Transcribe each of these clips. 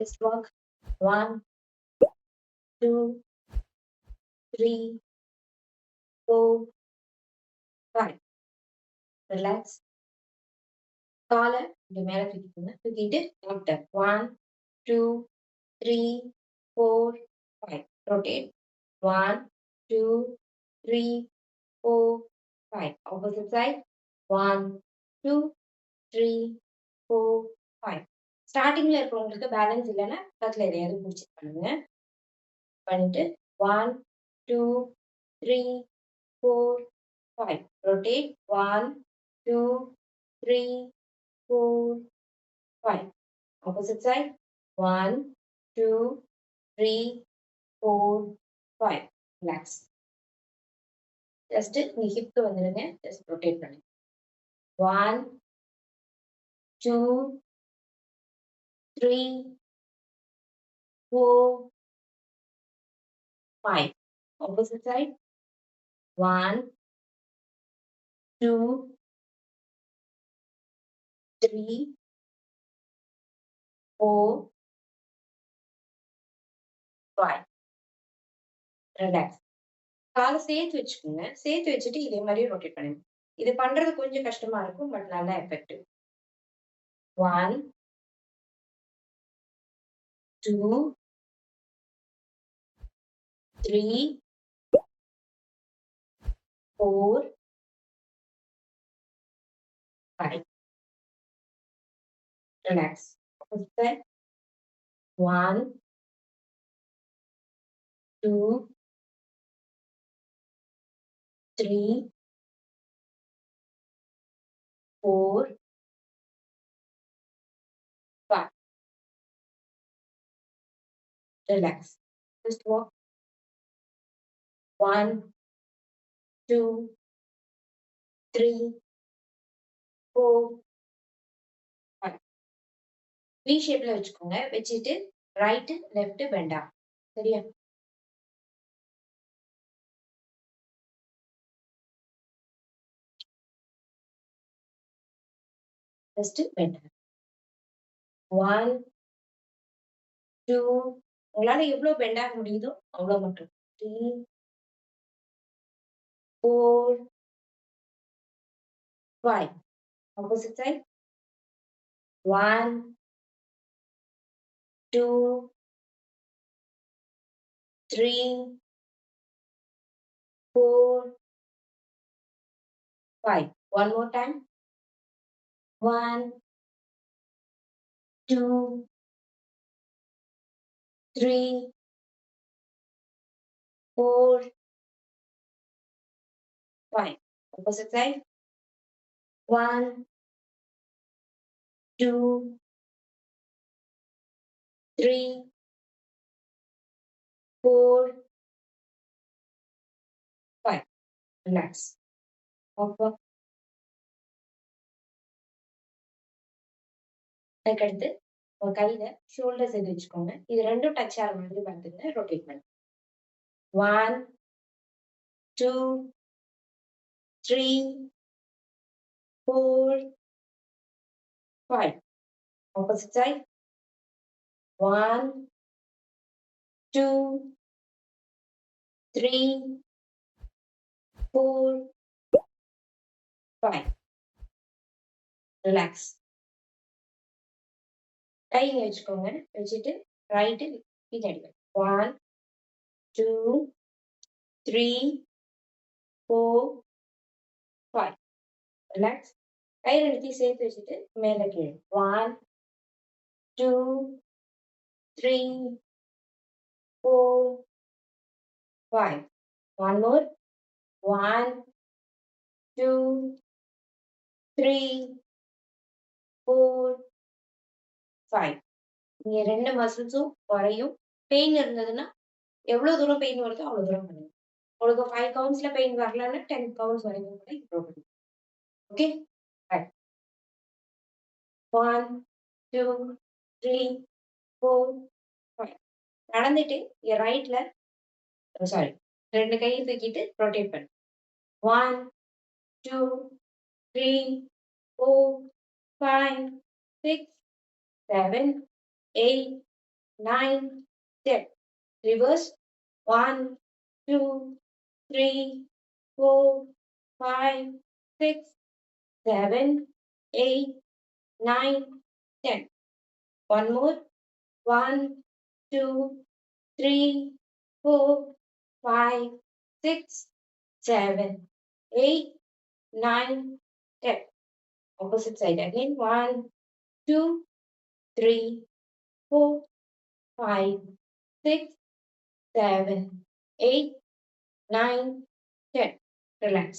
Just walk. 1, 2, 3, 4, 5. Relax. காலை இப்படி மேல தூக்கிக்கோங்க. தூக்கிட்டு வாட்டர். 1, 2, 3, 4, 5. Rotate. 1, 2, 3, 4, 5. Opposite side. 1, 2, 3, 4, 5. ஸ்டார்டிங்ல இருக்கிறவங்களுக்கு பேலன்ஸ் இல்லைன்னா பக்கத்துல எதையாவது பிடிச்சி பண்ணுங்க. பண்ணிட்டு 1, 2, 3, 4, 5. Rotate. 1, 2, 3, 4, 5. Opposite side. 1, 2, 3, 4, 5. Relax. Just நீ ஹிப்க்கு வந்துடுங்க. Just rotate பண்ணுங்க. 1, 2, 3, 4, 5. Opposite side. 1, 2, 3, 4, 5. Relax. காலை சேர்த்து வச்சுக்கோங்க. சேர்த்து வச்சுட்டு இதே மாதிரி ரொட்டேட் பண்ணுங்க. இது பண்றது கொஞ்சம் கஷ்டமா இருக்கும். பட் நல்லா effective. 1, 2, 3, 4, 5. Relax. Opposite. 1, 2, 3, 4, 5. Relax. Just walk. 1, 2, 3, 4, 5. V ஷேப்ல வச்சுக்கோங்க. வச்சுட்டு ரைட், லெஃப்ட் பெண்ட் ஆகும். சரியா? Just bend. 1, 2, உங்களால எவ்வளவு பெண்ட் ஆக முடியுதோ அவ்வளவு மட்டும். 3, 4, 5. Opposite side. 1, 2, 3, 4, 5. One more time. 1, 2, 3, 4, 5. Opposite side. 1, 2, 3, 4, 5. Relax. Okay. அதுக்கடுத்து உங்க கையில ஷோல்டர்ஸ் எது வச்சுக்கோங்க. இது ரெண்டும் டச் ஆகிற மாதிரி பார்த்துங்க. ரொட்டேட் பண்ணு. 1, 2, 3, 4, 5. Opposite side. 1, 2, 3, 4, 5. Relax. கை இங்க வச்சுக்கோங்க. வச்சுட்டு ரைட்டு பின்னாடி 1, 2, 3, 4, 5. ரிலாக்ஸ். கை ரெண்டுத்தையும் சேர்த்து வச்சுட்டு மேல கீழே 1, 2, 3, 4, 5. One more. 1, 2, 3, 4, 5. இங்க 2 மசில்ஸும் குறையும். பெயின் இருந்ததுன்னா எவ்வளவு தூரம் பெயின் வருதோ அவ்வளவு தூரம் பண்ணுங்க. உங்களுக்கு 5 கவுண்ட்ஸ்ல பெயின் வரலன்னா 10 கவுண்ட்ஸ் வரைக்கும் கூட இம்ப்ரூவ் பண்ணுங்க. ஓகே? ரைட். 1, 2, 3, 4, 5. நடந்துட்டு ரைட்ல சாரி 2 கையை தூக்கிட்டு ரொட்டேட் பண்ணு. 1, 2, 3, 4, 5, 6, 7, 8, 9, 10. Reverse. 1, 2, 3, 4, 5, 6, 7, 8, 9, 10. One more. 1, 2, 3, 4, 5, 6, 7, 8, 9, 10. Opposite side again. 1, 2, 3, 4, 5, 6, 7, 8, 9, 10. Relax.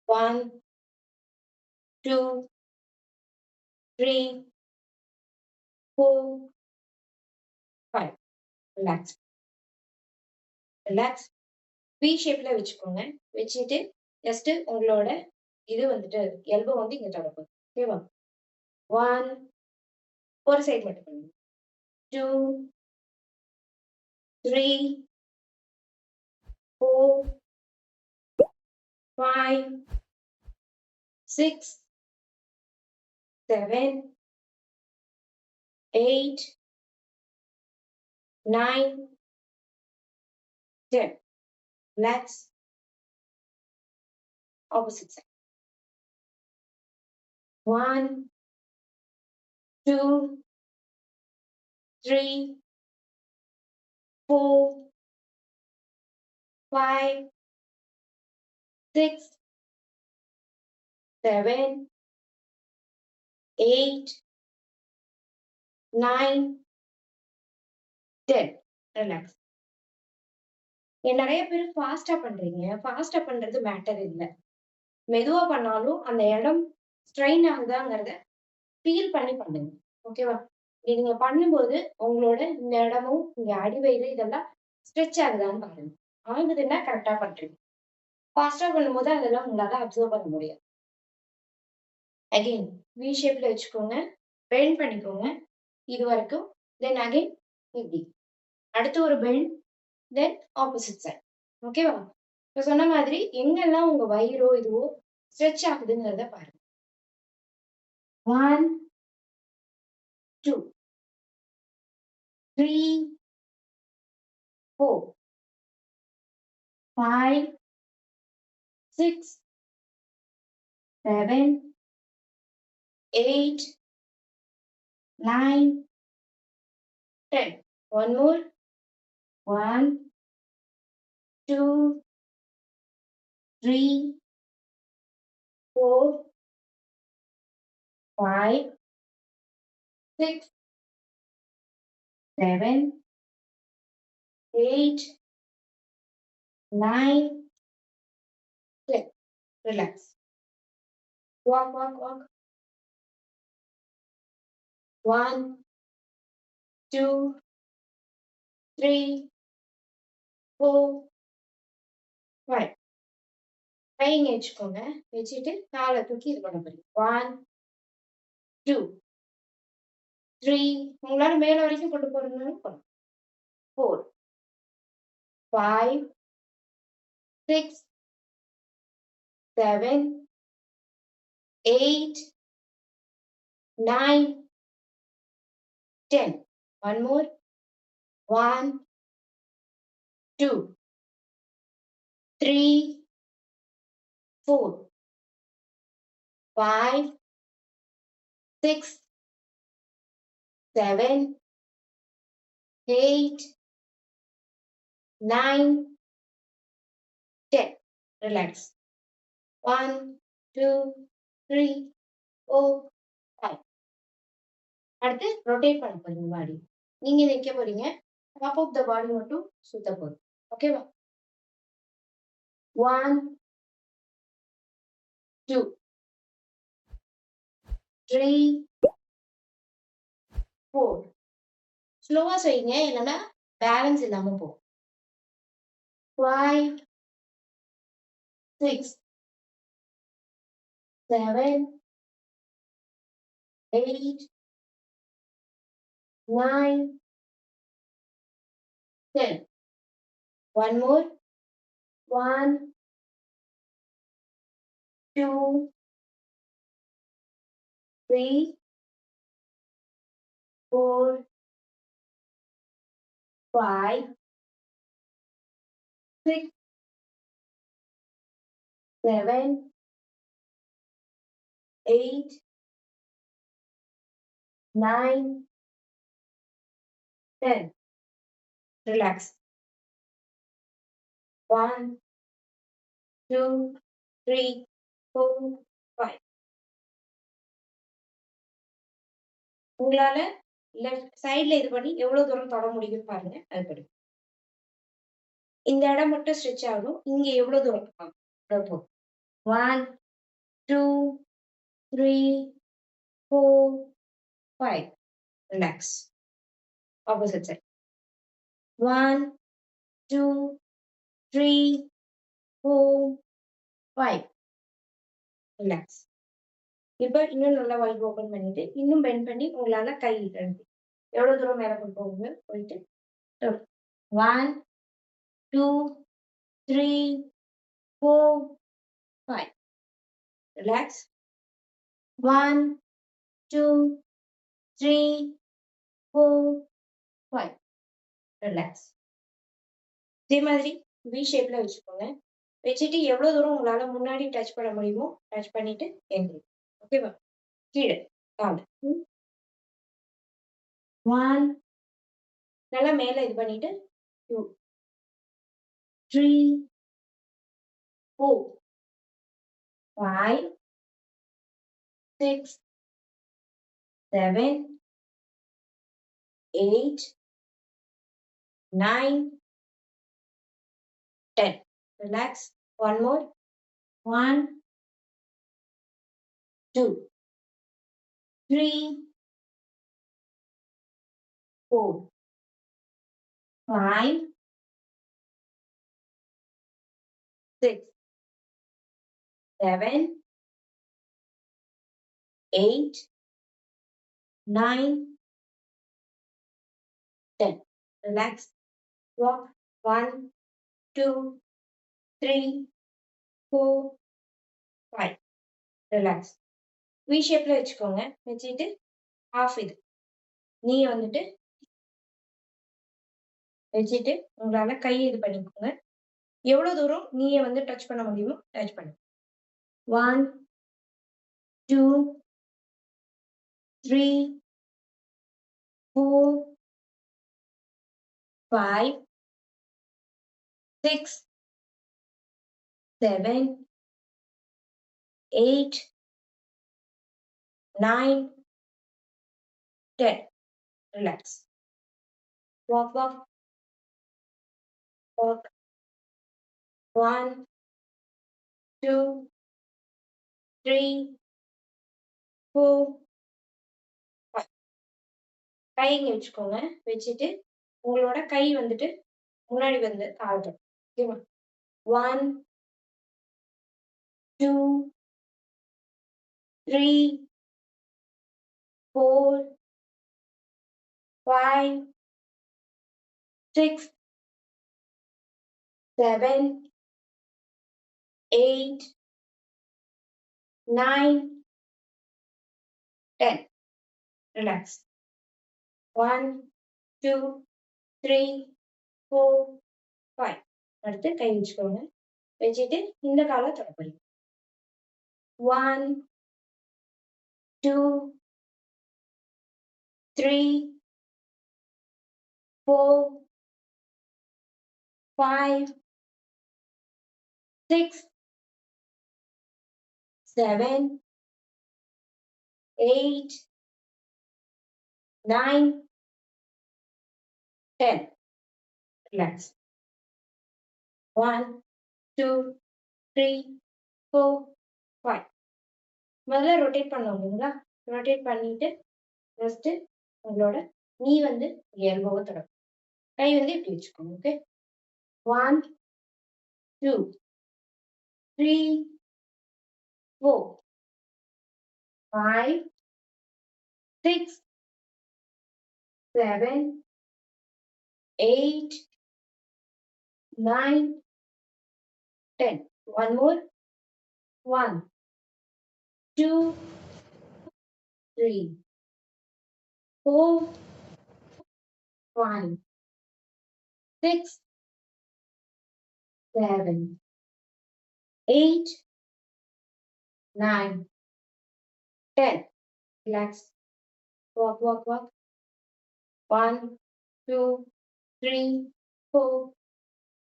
1, 2, 3, 4, 5. Relax. Relax. V ஷேப்ல வச்சுக்கோங்க. வச்சுட்டு ஜஸ்ட் உங்களோட இது வந்துட்டு எல்போ வந்து இங்க தொடக்கும். ஓகேவா? 1 ஒரு சைடு மட்டும் பண்ணுங்க. 2, 3, 4, 5, 6, 7, 8, 9, 10. Relax. Opposite side. 1, 2, 3, 4, 5, 6, 7, 8, 9, 10. Relax. நெறைய பேரு ஃபாஸ்ட்டா பண்றீங்க. ஃபாஸ்ட்டா பண்றது மேட்டர் இல்ல. மெதுவா பண்ணாலும் அந்த இடம் ஸ்ட்ரெயின் ஆகுதாங்கிறத ஃபீல் பண்ணி பண்ணுங்க. ஓகேவா? நீங்க பண்ணும்போது உங்களோட இந்த இடமும், இங்க அடிவயிறு இதெல்லாம் ஸ்ட்ரெச் ஆகுதான்னு பாருங்க. ஆகுதுன்னா கரெக்ட்டா பண்றீங்க. ஃபாஸ்ட்டா பண்ணும்போது அதெல்லாம் உங்களால அப்சர்வ் பண்ண முடியாது. அகைன் வி ஷேப்ல வச்சுக்கோங்க. பெண்ட் பண்ணிக்கோங்க. இதுவரைக்கும். தென் அகைன் இப்படி. அடுத்து ஒரு பெண்ட். தென் ஆப்போசிட் சைட். ஓகேவா? இப்ப சொன்ன மாதிரி எங்கெல்லாம் உங்க வயிறோ, இதுவோ ஸ்ட்ரெச் ஆகுதுங்கிறத பாருங்க. 1, 2, 3, 4, 5, 6, 7, 8, 9, 10. One more. 1, 2, 3, 4, 5, 6, 7, 8, 9, 10. Relax. Walk, walk, walk. 1, 2, 3, 4, 5. கை இங்க வச்சுக்கோங்க. வச்சுட்டு கால தூக்கி இது பண்ண போறீங்க. 1, 2, 3. உங்களால மேல வரைக்கும் கொண்டு போறதுனாலும் பண்ணலாம். 4, 5, 6, 7, 8, 9, 10. One more. 1, 2, 3, 4, 5, 6, 7, 8, 9, 10. Relax. 1, 2, 3, 4, 5. அடுத்து ரொட்டேட் பண்ண போறீங்க பாடி. நீங்க நிக்க போறீங்க. டாப் ஆஃப் த பாடி மட்டும் சுத்த போகுது. ஓகேவா? 1, 2, 3, 4. ஸ்லோவா செய்யுங்க. இல்லன்னா பேலன்ஸ் இல்லாம போகும். 5, 6, 7, 8, 9, 10. One more. 1, 2, 3, 4, 5, 6, 7, 8, 9, 10. Relax. 1, 2, 3, 4, 5. உங்களால லெஃப்ட் சைடுல இது பண்ணி எவ்வளவு தூரம் தொட முடியும்னு பாருங்க. அதுபடி. இந்த இடம் மட்டும் ஸ்ட்ரெச் ஆகணும். இங்க எவ்வளவு தூரம்? இவ்வளவு போதும். 1, 2, 3, 4, 5. Relax. Opposite side. 1, 2, 3, 4, 5. Relax. இப்ப இன்னும் நல்லா வைப் ஓப்பன் பண்ணிட்டு, இன்னும் பெண்ட் பண்ணி உங்களால கை ரெண்டு எவ்வளவு தூரம் மேல கொண்டு போகுங்க போயிட்டு 1, 2, 3, 4, 5. Relax. 1, 2, 3, 4, 5. Relax. இதே மாதிரி வி ஷேப்ல வச்சுக்கோங்க. வச்சுட்டு எவ்வளவு தூரம் உங்களால முன்னாடி டச் பண்ண முடியுமோ டச் பண்ணிட்டு எந்திரி. ஓகேவா? கீழே கால். 1 நல்லா மேல இது பண்ணிட்டு 2, 3, 4, 5, 6, 7, 8, 9, 10. Relax. One more. 1, 2, 3, 4, 5, 6, 7, 8, 9, 10. Relax. Walk. 1, 2, 3, 4, 5. Relax. We ஷேப்ல வச்சுக்கோங்க. வச்சுட்டு ஹாஃப் இது. நீ வந்துட்டு வச்சுட்டு உங்களால கை இது பண்ணிக்கோங்க. எவ்வளவு தூரம் நீய வந்து டச் பண்ண முடியுமோ டச் பண்ணுங்க. 1, 2, 3, 4, 5, 6, 7, 8, 9, 10. Relax. Walk, walk, walk. 1, 2, 3, 4, 5. கை இங்க வச்சுக்கோங்க. வச்சுட்டு உங்களோட கை வந்துட்டு முன்னாடி வந்து ஆகட்டும். ஓகேவா? 1, 2, 3, 4, 5, 6, 7, 8, 9, 10. Relax. 1, 2, 3, 4, 5. அடுத்து கை வச்சுக்கோங்க. வச்சுட்டு இந்த கால தொட போறீங்க. 1, 2, 3, 4, 5, 6, 7, 8, 9, 10. Relax. 1, 2, 3, 4, 5. முதல்ல ரொட்டேட் பண்ணோம் இல்லைங்களா? ரொட்டேட் பண்ணிட்டு ஃபர்ஸ்ட் உங்களோட நீ வந்து எல்போவை தொடரும். கை வந்து இப்படி வச்சுக்கோங்க. Okay? 1, 2, 3, 4, 5, 6, 7, 8, 9, 10. One more. 1, 2, 3, 4, 5, 6, 7, 8, 9, 10. Relax. Walk, walk, walk. 1, 2, 3, 4,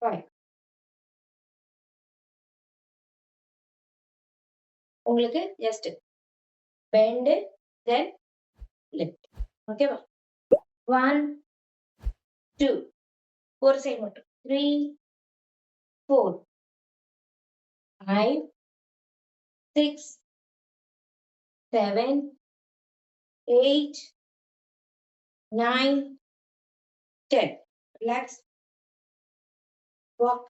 5. உங்களுக்கு just bend, then lift. ஓகேவா? 1, 2, ஒரு சைடு மட்டும். 3, 4, 5, 6, 7, 8, 9, 10. Relax. Walk.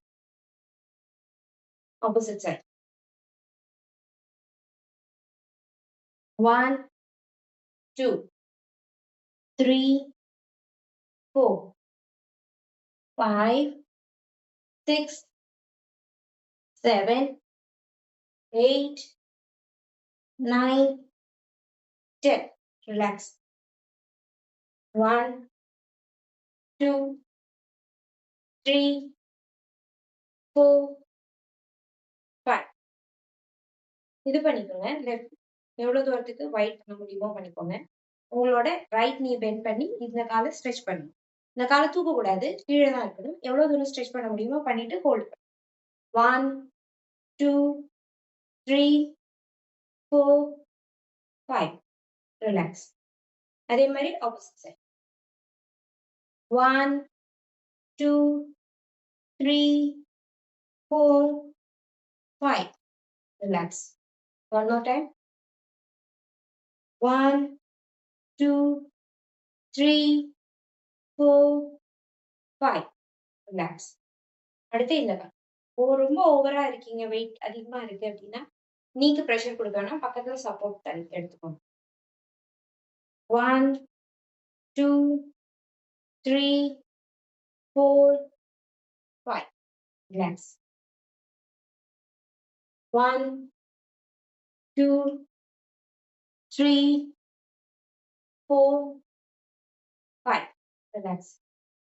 Opposite side. 1, 2, 3, 4, 5, 6, 7, 8, 9, 10. Relax. 1, 2, 3, 4, 5. இது பண்ணிக்கோங்க. லெஃப்ட் எவ்வளவு தூரத்துக்கு வைட் பண்ண முடியுமோ பண்ணிக்கோங்க. உங்களோட ரைட் நீ பெண்ட் பண்ணி இந்த கால ஸ்ட்ரெச் பண்ணணும். இந்த கால தூக்கக்கூடாது. கீழ தான் இருக்கணும். எவ்வளவு தூரம் ஸ்ட்ரெச் பண்ண முடியுமோ பண்ணிட்டு ஹோல்ட் பண்ணு. 1, 2, 3, 4, 5. ரிலாக்ஸ். அதே மாரி opposite side. 1, 2, 3, 4, 5. Relax. One more time. 1, 2, 3, 4, 5. Relax. அடுத்து இந்த கால். ரொம்ப ஓவரா இருக்கீங்க, வெயிட் அதிகமா இருக்கு அப்படின்னா, நீக்கு பிரஷர் குடுக்க வேணாம். பக்கத்துல சப்போர்ட் எடுத்துக்கோங்க. 1, 2, 3, 4, 5. ரிலாக்ஸ். 1, 2, 3, 4, 5. ரிலாக்ஸ்.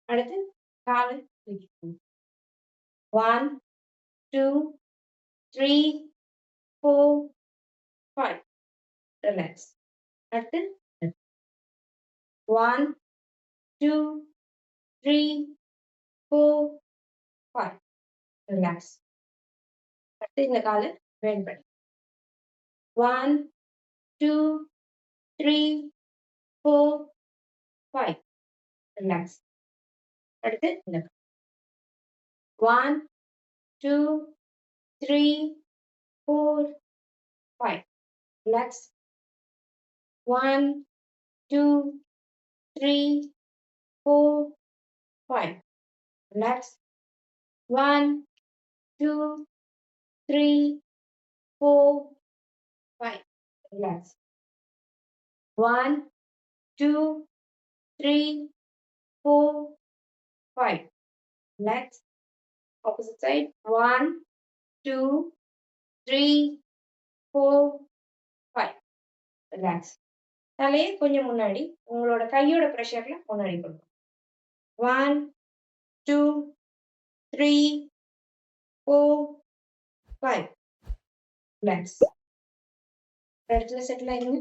அடுத்து காலை தூக்கிக்கோங்க. 1, 2, 3, 4, 5. ரிலாக்ஸ். அடுத்து 1, 2, 3, 4, 5. ரிலாக்ஸ். அடுத்து இந்த கால பெண்ட் பண்ணி. 1, 2, 3, 4, 5. ரிலாக்ஸ். அடுத்து இந்த 1, 2, 3, 4, 5. Relax. 1, 2, 3, 4, 5. Relax. 1, 2, 3, 4, 5. Relax. 1, 2, 3, 4, 5. Relax. Opposite side. 1, 2, 3, 4, 5. Relax. தலையை கொஞ்சம் முன்னாடி உங்களோட கையோட பிரஷர்ல முன்னாடி கொடுங்க. 1, 2, 3, 4, 5. ரிலாக்ஸ். இடத்துல செட்டில் ஆயிருங்க.